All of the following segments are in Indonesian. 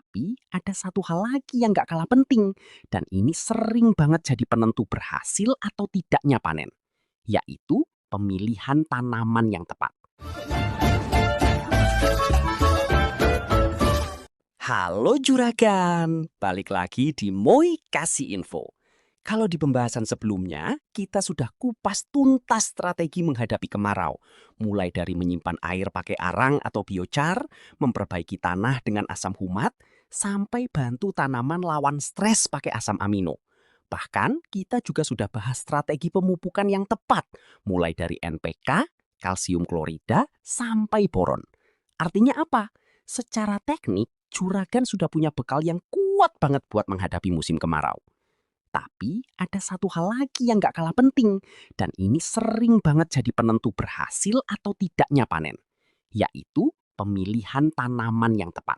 Tapi ada satu hal lagi yang gak kalah penting, dan ini sering banget jadi penentu berhasil atau tidaknya panen, yaitu pemilihan tanaman yang tepat. Halo juragan, balik lagi di Moi Kasih Info. Kalau di pembahasan sebelumnya, kita sudah kupas tuntas strategi menghadapi kemarau. Mulai dari menyimpan air pakai arang atau biochar, memperbaiki tanah dengan asam humat, sampai bantu tanaman lawan stres pakai asam amino. Bahkan kita juga sudah bahas strategi pemupukan yang tepat, mulai dari NPK, kalsium klorida, sampai boron. Artinya apa? Secara teknik, juragan sudah punya bekal yang kuat banget buat menghadapi musim kemarau. Tapi ada satu hal lagi yang gak kalah penting, dan ini sering banget jadi penentu berhasil atau tidaknya panen, yaitu pemilihan tanaman yang tepat.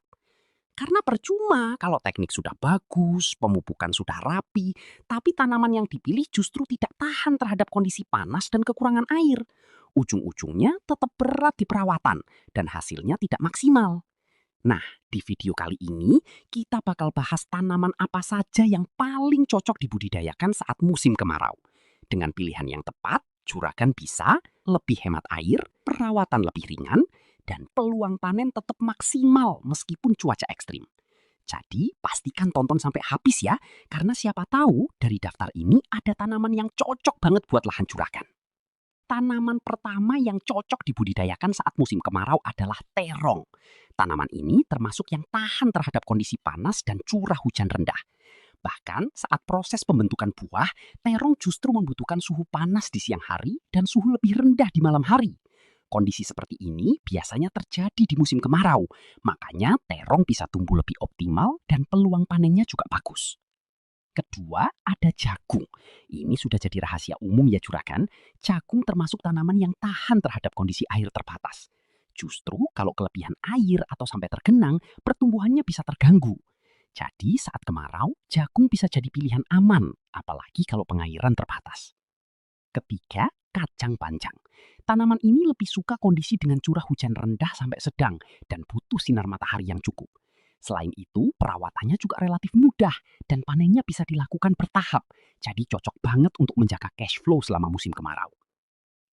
Karena percuma kalau teknik sudah bagus, pemupukan sudah rapi, tapi tanaman yang dipilih justru tidak tahan terhadap kondisi panas dan kekurangan air. Ujung-ujungnya tetap berat di perawatan dan hasilnya tidak maksimal. Nah, di video kali ini kita bakal bahas tanaman apa saja yang paling cocok dibudidayakan saat musim kemarau. Dengan pilihan yang tepat, juragan bisa lebih hemat air, perawatan lebih ringan, dan peluang panen tetap maksimal meskipun cuaca ekstrim. Jadi pastikan tonton sampai habis ya, karena siapa tahu dari daftar ini ada tanaman yang cocok banget buat lahan juragan. Tanaman pertama yang cocok dibudidayakan saat musim kemarau adalah terong. Tanaman ini termasuk yang tahan terhadap kondisi panas dan curah hujan rendah. Bahkan saat proses pembentukan buah, terong justru membutuhkan suhu panas di siang hari dan suhu lebih rendah di malam hari. Kondisi seperti ini biasanya terjadi di musim kemarau, makanya terong bisa tumbuh lebih optimal dan peluang panennya juga bagus. Kedua, ada jagung. Ini sudah jadi rahasia umum ya juragan. Jagung termasuk tanaman yang tahan terhadap kondisi air terbatas. Justru kalau kelebihan air atau sampai tergenang, pertumbuhannya bisa terganggu. Jadi saat kemarau, jagung bisa jadi pilihan aman, apalagi kalau pengairan terbatas. Ketiga, kacang panjang. Tanaman ini lebih suka kondisi dengan curah hujan rendah sampai sedang dan butuh sinar matahari yang cukup. Selain itu, perawatannya juga relatif mudah dan panennya bisa dilakukan bertahap. Jadi cocok banget untuk menjaga cash flow selama musim kemarau.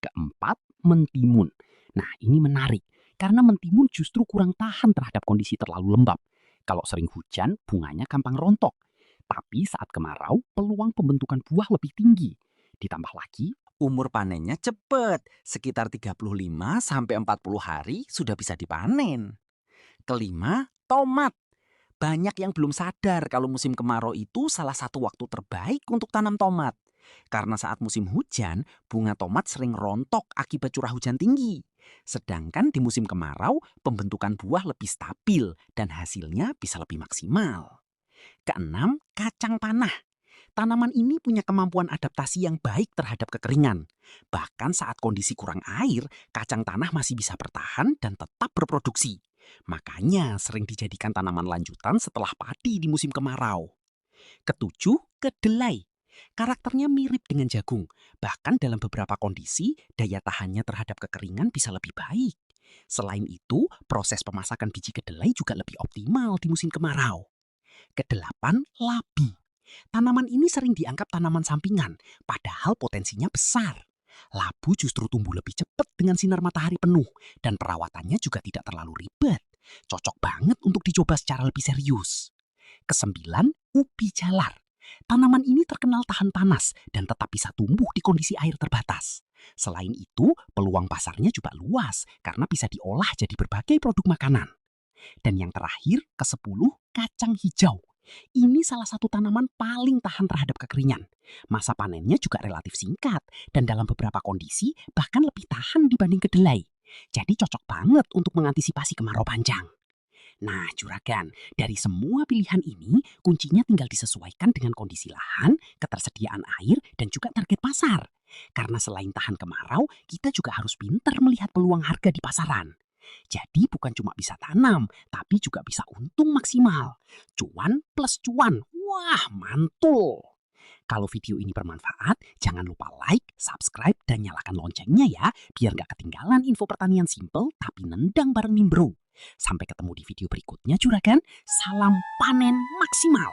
Keempat, mentimun. Nah, ini menarik karena mentimun justru kurang tahan terhadap kondisi terlalu lembab. Kalau sering hujan, bunganya gampang rontok. Tapi saat kemarau, peluang pembentukan buah lebih tinggi. Ditambah lagi, umur panennya cepat, sekitar 35-40 hari sudah bisa dipanen. Kelima, tomat. Banyak yang belum sadar kalau musim kemarau itu salah satu waktu terbaik untuk tanam tomat. Karena saat musim hujan, bunga tomat sering rontok akibat curah hujan tinggi. Sedangkan di musim kemarau, pembentukan buah lebih stabil dan hasilnya bisa lebih maksimal. Keenam, kacang panah. Tanaman ini punya kemampuan adaptasi yang baik terhadap kekeringan. Bahkan saat kondisi kurang air, kacang tanah masih bisa bertahan dan tetap berproduksi. Makanya sering dijadikan tanaman lanjutan setelah padi di musim kemarau. Ketujuh, kedelai. Karakternya mirip dengan jagung. Bahkan dalam beberapa kondisi, daya tahannya terhadap kekeringan bisa lebih baik. Selain itu, proses pemasakan biji kedelai juga lebih optimal di musim kemarau. Kedelapan, labi. Tanaman ini sering dianggap tanaman sampingan, padahal potensinya besar. Labu justru tumbuh lebih cepat dengan sinar matahari penuh, dan perawatannya juga tidak terlalu ribet. Cocok banget untuk dicoba secara lebih serius. Kesembilan, ubi jalar. Tanaman ini terkenal tahan panas dan tetap bisa tumbuh di kondisi air terbatas. Selain itu, peluang pasarnya juga luas karena bisa diolah jadi berbagai produk makanan. Dan yang terakhir, ke-10, kacang hijau. Ini salah satu tanaman paling tahan terhadap kekeringan. Masa panennya juga relatif singkat dan dalam beberapa kondisi bahkan lebih tahan dibanding kedelai. Jadi cocok banget untuk mengantisipasi kemarau panjang. Nah, juragan, dari semua pilihan ini, kuncinya tinggal disesuaikan dengan kondisi lahan, ketersediaan air, dan juga target pasar. Karena selain tahan kemarau, kita juga harus pintar melihat peluang harga di pasaran. Jadi bukan cuma bisa tanam, tapi juga bisa untung maksimal. Cuan plus cuan, wah mantul. Kalau video ini bermanfaat, jangan lupa like, subscribe, dan nyalakan loncengnya ya, biar gak ketinggalan info pertanian simple tapi nendang bareng Mimbro. Sampai ketemu di video berikutnya, Juragan. Salam panen maksimal.